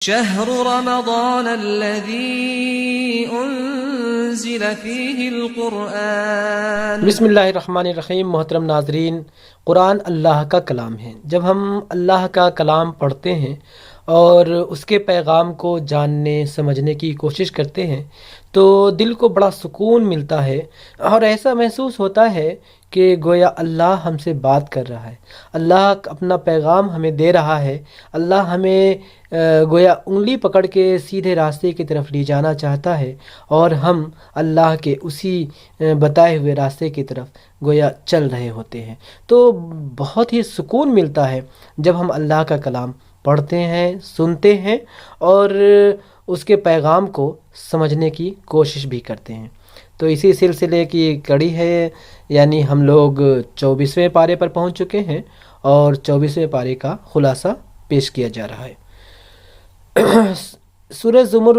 شهر رمضان الذي انزل فيه القرآن۔ بسم اللہ الرحمن الرحیم۔ محترم ناظرین، قرآن اللہ کا کلام ہے۔ جب ہم اللہ کا کلام پڑھتے ہیں اور اس کے پیغام کو جاننے سمجھنے کی کوشش کرتے ہیں تو دل کو بڑا سکون ملتا ہے اور ایسا محسوس ہوتا ہے کہ گویا اللہ ہم سے بات کر رہا ہے، اللہ اپنا پیغام ہمیں دے رہا ہے، اللہ ہمیں گویا انگلی پکڑ کے سیدھے راستے کی طرف لے جانا چاہتا ہے اور ہم اللہ کے اسی بتائے ہوئے راستے کی طرف گویا چل رہے ہوتے ہیں۔ تو بہت ہی سکون ملتا ہے جب ہم اللہ کا کلام پڑھتے ہیں، سنتے ہیں اور اس کے پیغام کو سمجھنے کی کوشش بھی کرتے ہیں۔ تو اسی سلسلے کی کڑی ہے، یعنی ہم لوگ 24ویں پارے پر پہنچ چکے ہیں اور 24ویں پارے کا خلاصہ پیش کیا جا رہا ہے۔ سورہ زمر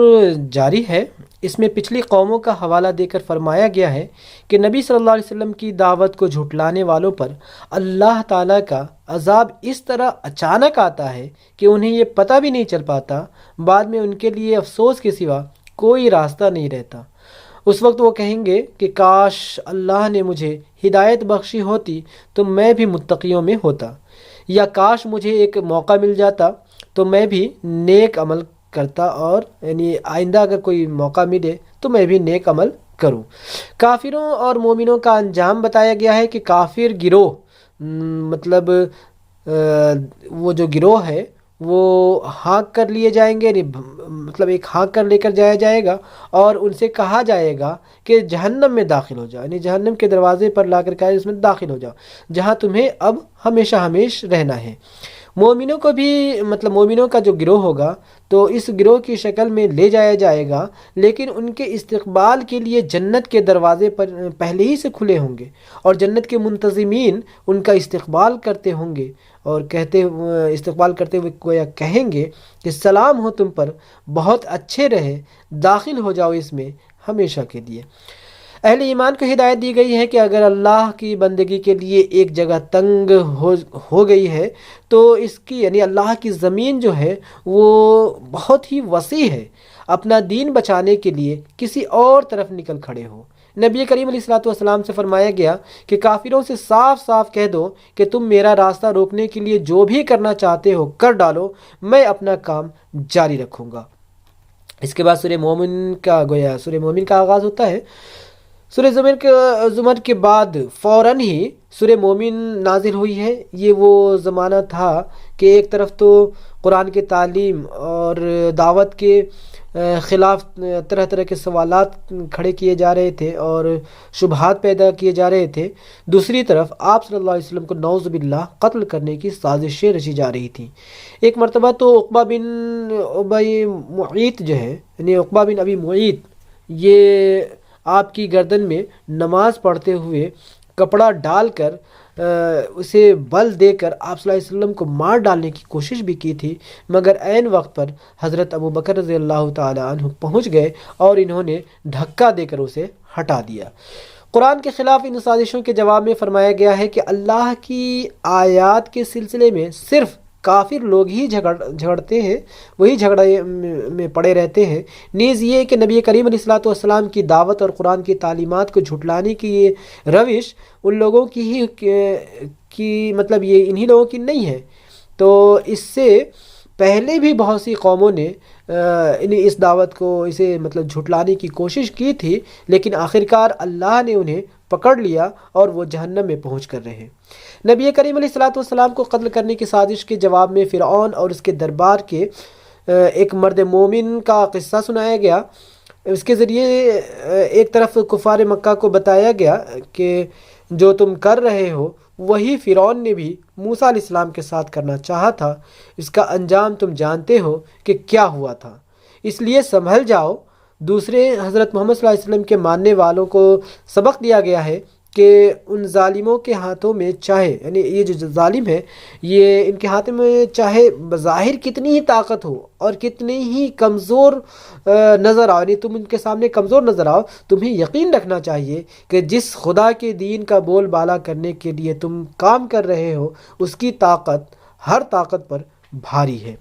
جاری ہے، اس میں پچھلی قوموں کا حوالہ دے کر فرمایا گیا ہے کہ نبی صلی اللہ علیہ وسلم کی دعوت کو جھٹلانے والوں پر اللہ تعالیٰ کا عذاب اس طرح اچانک آتا ہے کہ انہیں یہ پتہ بھی نہیں چل پاتا، بعد میں ان کے لیے افسوس کے سوا کوئی راستہ نہیں رہتا۔ اس وقت وہ کہیں گے کہ کاش اللہ نے مجھے ہدایت بخشی ہوتی تو میں بھی متقیوں میں ہوتا، یا کاش مجھے ایک موقع مل جاتا تو میں بھی نیک عمل کرتا، اور یعنی آئندہ اگر کوئی موقع ملے تو میں بھی نیک عمل کروں۔ کافروں اور مومنوں کا انجام بتایا گیا ہے کہ کافر گروہ مطلب وہ جو گروہ ہے وہ ہانک کر لیے جائیں گے، یعنی مطلب ایک ہانک کر لے کر جایا جائے گا اور ان سے کہا جائے گا کہ جہنم میں داخل ہو جاؤ، یعنی جہنم کے دروازے پر لا کر کہا اس میں داخل ہو جاؤ جہاں تمہیں اب ہمیشہ ہمیش رہنا ہے۔ مومنوں کو بھی مطلب مومنوں کا جو گروہ ہوگا تو اس گروہ کی شکل میں لے جایا جائے گا، لیکن ان کے استقبال کے لیے جنت کے دروازے پر پہلے ہی سے کھلے ہوں گے اور جنت کے منتظمین ان کا استقبال کرتے ہوں گے اور استقبال کرتے ہوئے گویا کہیں گے کہ سلام ہو تم پر، بہت اچھے رہے، داخل ہو جاؤ اس میں ہمیشہ کے لیے۔ اہل ایمان کو ہدایت دی گئی ہے کہ اگر اللہ کی بندگی کے لیے ایک جگہ تنگ ہو گئی ہے تو اس کی یعنی اللہ کی زمین جو ہے وہ بہت ہی وسیع ہے، اپنا دین بچانے کے لیے کسی اور طرف نکل کھڑے ہو۔ نبی کریم علیہ الصلوۃ والسلام سے فرمایا گیا کہ کافروں سے صاف صاف کہہ دو کہ تم میرا راستہ روکنے کے لیے جو بھی کرنا چاہتے ہو کر ڈالو، میں اپنا کام جاری رکھوں گا۔ اس کے بعد سورہ مومن کا آغاز ہوتا ہے۔ سورہ زمر کے بعد فوراً ہی سورہ مومن نازل ہوئی ہے۔ یہ وہ زمانہ تھا کہ ایک طرف تو قرآن کی تعلیم اور دعوت کے خلاف طرح طرح کے سوالات کھڑے کیے جا رہے تھے اور شبہات پیدا کیے جا رہے تھے، دوسری طرف آپ صلی اللہ علیہ وسلم کو نعوذ باللہ قتل کرنے کی سازشیں رچی جا رہی تھیں۔ ایک مرتبہ تو عقبہ بن ابی معیط جو ہے، یعنی عقبہ بن ابی معیط، یہ آپ کی گردن میں نماز پڑھتے ہوئے کپڑا ڈال کر اسے بل دے کر آپ صلی اللہ علیہ وسلم کو مار ڈالنے کی کوشش بھی کی تھی، مگر عین وقت پر حضرت ابو بکر رضی اللہ تعالی عنہ پہنچ گئے اور انہوں نے دھکا دے کر اسے ہٹا دیا۔ قرآن کے خلاف ان سازشوں کے جواب میں فرمایا گیا ہے کہ اللہ کی آیات کے سلسلے میں صرف کافر لوگ ہی جھگڑتے ہیں، وہی جھگڑے میں پڑے رہتے ہیں۔ نیز یہ کہ نبی کریم علیہ الصلوۃ والسلام کی دعوت اور قرآن کی تعلیمات کو جھٹلانے کی یہ روش ان لوگوں کی مطلب یہ انہی لوگوں کی نہیں ہے۔ تو اس سے پہلے بھی بہت سی قوموں نے اس دعوت کو اسے مطلب جھٹلانے کی کوشش کی تھی، لیکن آخرکار اللہ نے انہیں پکڑ لیا اور وہ جہنم میں پہنچ کر رہے۔ نبی کریم علیہ الصلوۃ والسلام کو قتل کرنے کی سازش کے جواب میں فرعون اور اس کے دربار کے ایک مرد مومن کا قصہ سنایا گیا۔ اس کے ذریعے ایک طرف کفار مکہ کو بتایا گیا کہ جو تم کر رہے ہو وہی فرعون نے بھی موسیٰ علیہ السلام کے ساتھ کرنا چاہا تھا، اس کا انجام تم جانتے ہو کہ کیا ہوا تھا، اس لیے سنبھل جاؤ۔ دوسرے حضرت محمد صلی اللہ علیہ وسلم کے ماننے والوں کو سبق دیا گیا ہے کہ ان ظالموں کے ہاتھوں میں چاہے یعنی یہ جو ظالم ہے یہ ان کے ہاتھوں میں چاہے بظاہر کتنی ہی طاقت ہو اور کتنی ہی کمزور نظر آؤ، یعنی تم ان کے سامنے کمزور نظر آؤ، تمہیں یقین رکھنا چاہیے کہ جس خدا کے دین کا بول بالا کرنے کے لیے تم کام کر رہے ہو اس کی طاقت ہر طاقت پر بھاری ہے۔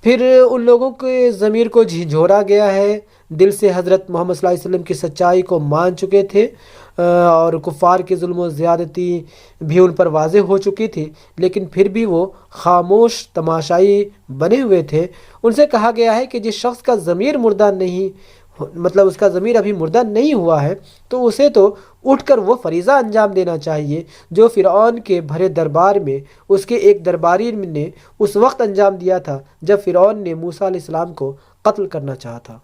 پھر ان لوگوں کے ضمیر کو جھنجھوڑا گیا ہے، دل سے حضرت محمد صلی اللہ علیہ وسلم کی سچائی کو مان چکے تھے، اور کفار کے ظلم و زیادتی بھی ان پر واضح ہو چکی تھی، لیکن پھر بھی وہ خاموش تماشائی بنے ہوئے تھے۔ ان سے کہا گیا ہے کہ جس شخص کا ضمیر مردہ نہیں، مطلب اس کا ضمیر ابھی مردہ نہیں ہوا ہے، تو اسے تو اٹھ کر وہ فریضہ انجام دینا چاہیے جو فرعون کے بھرے دربار میں اس کے ایک درباری نے اس وقت انجام دیا تھا جب فرعون نے موسیٰ علیہ السلام کو قتل کرنا چاہا تھا۔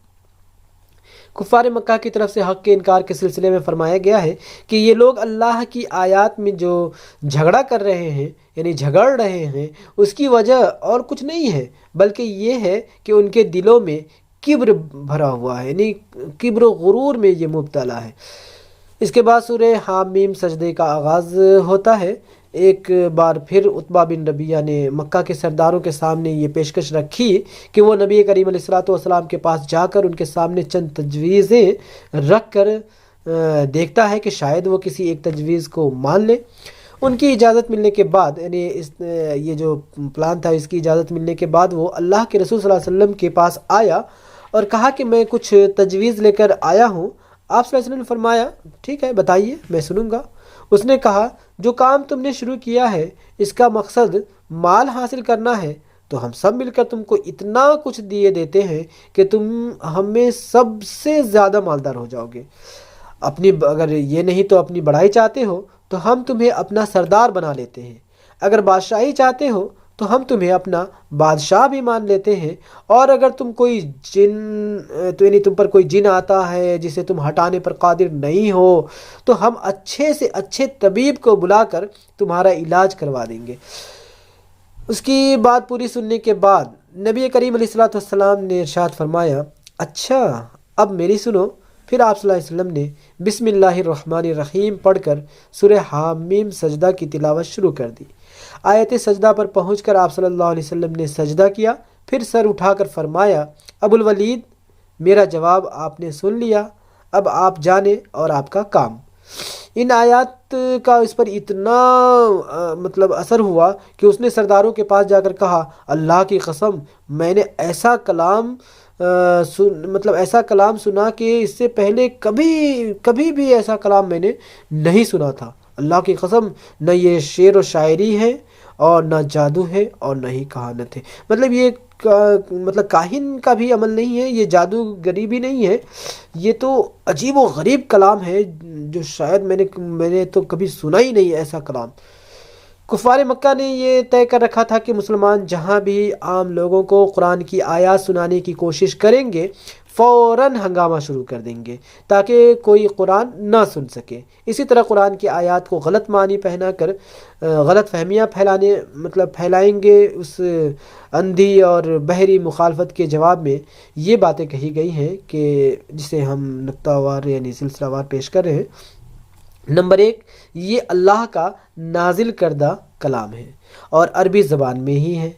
کفار مکہ کی طرف سے حق کے انکار کے سلسلے میں فرمایا گیا ہے کہ یہ لوگ اللہ کی آیات میں جو جھگڑا کر رہے ہیں، یعنی جھگڑ رہے ہیں، اس کی وجہ اور کچھ نہیں ہے بلکہ یہ ہے کہ ان کے دلوں میں کبر بھرا ہوا ہے، یعنی کبر و غرور میں یہ مبتلا ہے۔ اس کے بعد سورہ حامیم سجدے کا آغاز ہوتا ہے۔ ایک بار پھر عتبہ بن ربیعہ نے مکہ کے سرداروں کے سامنے یہ پیشکش رکھی کہ وہ نبی کریم علیہ الصلوۃ والسلام کے پاس جا کر ان کے سامنے چند تجویزیں رکھ کر دیکھتا ہے کہ شاید وہ کسی ایک تجویز کو مان لے۔ ان کی اجازت ملنے کے بعد، یعنی یہ جو پلان تھا، اس کی اجازت ملنے کے بعد وہ اللہ کے رسول صلی اللہ علیہ وسلم کے پاس آیا اور کہا کہ میں کچھ تجویز لے کر آیا ہوں۔ آپ صلی اللہ علیہ وسلم نے فرمایا ٹھیک ہے، بتائیے، میں سنوں گا۔ اس نے کہا جو کام تم نے شروع کیا ہے اس کا مقصد مال حاصل کرنا ہے تو ہم سب مل کر تم کو اتنا کچھ دیے دیتے ہیں کہ تم ہمیں سب سے زیادہ مالدار ہو جاؤ گے۔ اگر یہ نہیں تو اپنی بڑائی چاہتے ہو تو ہم تمہیں اپنا سردار بنا لیتے ہیں، اگر بادشاہی چاہتے ہو تو ہم تمہیں اپنا بادشاہ بھی مان لیتے ہیں، اور اگر تم پر کوئی جن آتا ہے جسے تم ہٹانے پر قادر نہیں ہو تو ہم اچھے سے اچھے طبیب کو بلا کر تمہارا علاج کروا دیں گے۔ اس کی بات پوری سننے کے بعد نبی کریم علیہ الصلوۃ والسلام نے ارشاد فرمایا اچھا اب میری سنو۔ پھر آپ صلی اللہ علیہ وسلم نے بسم اللہ الرحمن الرحیم پڑھ کر سورہ حامیم سجدہ کی تلاوت شروع کر دی۔ آیت سجدہ پر پہنچ کر آپ صلی اللہ علیہ وسلم نے سجدہ کیا، پھر سر اٹھا کر فرمایا ابو الولید میرا جواب آپ نے سن لیا، اب آپ جانیں اور آپ کا کام۔ ان آیات کا اس پر اتنا اثر ہوا کہ اس نے سرداروں کے پاس جا کر کہا اللہ کی قسم میں نے ایسا کلام سنا کہ اس سے پہلے کبھی بھی ایسا کلام میں نے نہیں سنا تھا۔ اللہ کی قسم نہ یہ شعر و شاعری ہے اور نہ جادو ہے اور نہ ہی کہانت ہے۔ یہ کاہن کا بھی عمل نہیں ہے، یہ جادوگری بھی نہیں ہے، یہ تو عجیب و غریب کلام ہے جو شاید میں نے تو کبھی سنا ہی نہیں ایسا کلام۔ کفار مکہ نے یہ طے کر رکھا تھا کہ مسلمان جہاں بھی عام لوگوں کو قرآن کی آیات سنانے کی کوشش کریں گے فوراً ہنگامہ شروع کر دیں گے تاکہ کوئی قرآن نہ سن سکے۔ اسی طرح قرآن کی آیات کو غلط معنی پہنا کر غلط فہمیاں پھیلائیں گے۔ اس اندھی اور بحری مخالفت کے جواب میں یہ باتیں کہی گئی ہیں کہ جسے ہم نقطہ وار یعنی سلسلہ وار پیش کر رہے ہیں۔ نمبر 1، یہ اللہ کا نازل کردہ کلام ہے اور عربی زبان میں ہی ہے۔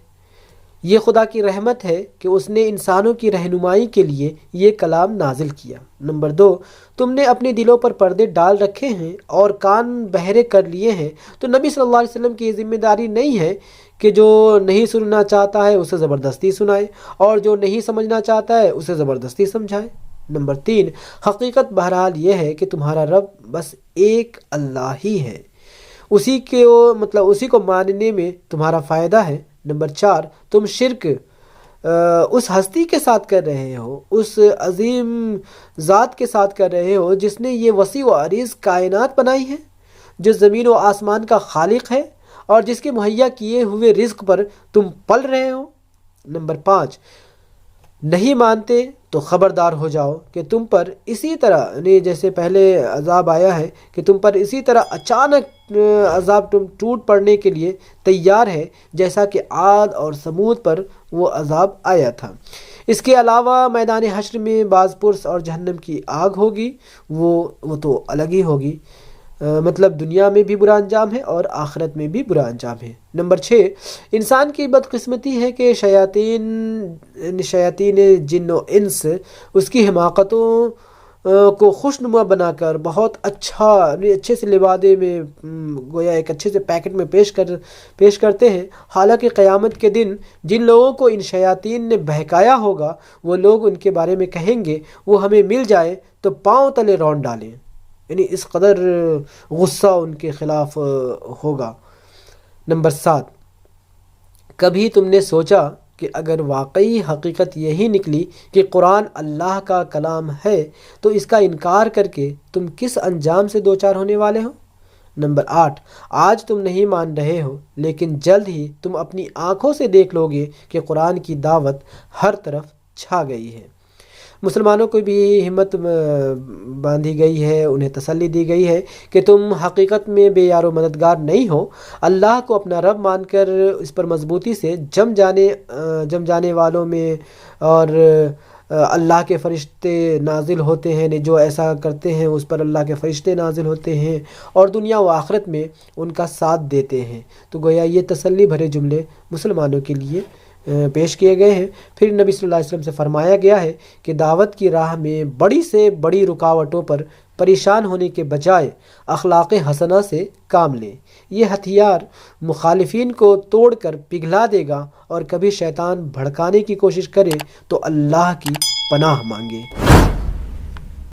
یہ خدا کی رحمت ہے کہ اس نے انسانوں کی رہنمائی کے لیے یہ کلام نازل کیا۔ نمبر 2، تم نے اپنے دلوں پر پردے ڈال رکھے ہیں اور کان بہرے کر لیے ہیں، تو نبی صلی اللہ علیہ وسلم کی یہ ذمہ داری نہیں ہے کہ جو نہیں سننا چاہتا ہے اسے زبردستی سنائے اور جو نہیں سمجھنا چاہتا ہے اسے زبردستی سمجھائے۔ نمبر 3، حقیقت بہرحال یہ ہے کہ تمہارا رب بس ایک اللہ ہی ہے، اسی کو ماننے میں تمہارا فائدہ ہے۔ نمبر 4، تم شرک اس ہستی کے ساتھ کر رہے ہو، اس عظیم ذات کے ساتھ کر رہے ہو جس نے یہ وسیع و عریض کائنات بنائی ہے، جو زمین و آسمان کا خالق ہے اور جس کے مہیا کیے ہوئے رزق پر تم پل رہے ہو۔ نمبر 5، نہیں مانتے تو خبردار ہو جاؤ کہ تم پر اسی طرح جیسے پہلے عذاب آیا ہے کہ تم پر اسی طرح اچانک عذاب ٹوٹ پڑنے کے لیے تیار ہے جیسا کہ عاد اور سمود پر وہ عذاب آیا تھا۔ اس کے علاوہ میدان حشر میں باز پرس اور جہنم کی آگ ہوگی، وہ تو الگ ہی ہوگی۔ دنیا میں بھی برا انجام ہے اور آخرت میں بھی برا انجام ہے۔ نمبر 6، انسان کی بدقسمتی ہے کہ شیاطین جن و انس اس کی حماقتوں کو خوشنما بنا کر بہت اچھے سے لبادے میں گویا ایک اچھے سے پیکٹ میں پیش کرتے ہیں، حالانکہ قیامت کے دن جن لوگوں کو ان شیاطین نے بہکایا ہوگا وہ لوگ ان کے بارے میں کہیں گے وہ ہمیں مل جائے تو پاؤں تلے رون ڈالیں، یعنی اس قدر غصہ ان کے خلاف ہوگا۔ نمبر 7، کبھی تم نے سوچا کہ اگر واقعی حقیقت یہی نکلی کہ قرآن اللہ کا کلام ہے تو اس کا انکار کر کے تم کس انجام سے دوچار ہونے والے ہو؟ نمبر 8، آج تم نہیں مان رہے ہو لیکن جلد ہی تم اپنی آنکھوں سے دیکھ لو گے کہ قرآن کی دعوت ہر طرف چھا گئی ہے۔ مسلمانوں کو بھی ہمت باندھی گئی ہے، انہیں تسلی دی گئی ہے کہ تم حقیقت میں بے یار و مددگار نہیں ہو، اللہ کو اپنا رب مان کر اس پر مضبوطی سے جم جانے والوں میں، اور اللہ کے فرشتے نازل ہوتے ہیں، جو ایسا کرتے ہیں اس پر اللہ کے فرشتے نازل ہوتے ہیں اور دنیا و آخرت میں ان کا ساتھ دیتے ہیں۔ تو گویا یہ تسلی بھرے جملے مسلمانوں کے لیے پیش کیے گئے ہیں۔ پھر نبی صلی اللہ علیہ وسلم سے فرمایا گیا ہے کہ دعوت کی راہ میں بڑی سے بڑی رکاوٹوں پر پریشان ہونے کے بجائے اخلاق حسنہ سے کام لیں، یہ ہتھیار مخالفین کو توڑ کر پگھلا دے گا، اور کبھی شیطان بھڑکانے کی کوشش کرے تو اللہ کی پناہ مانگے۔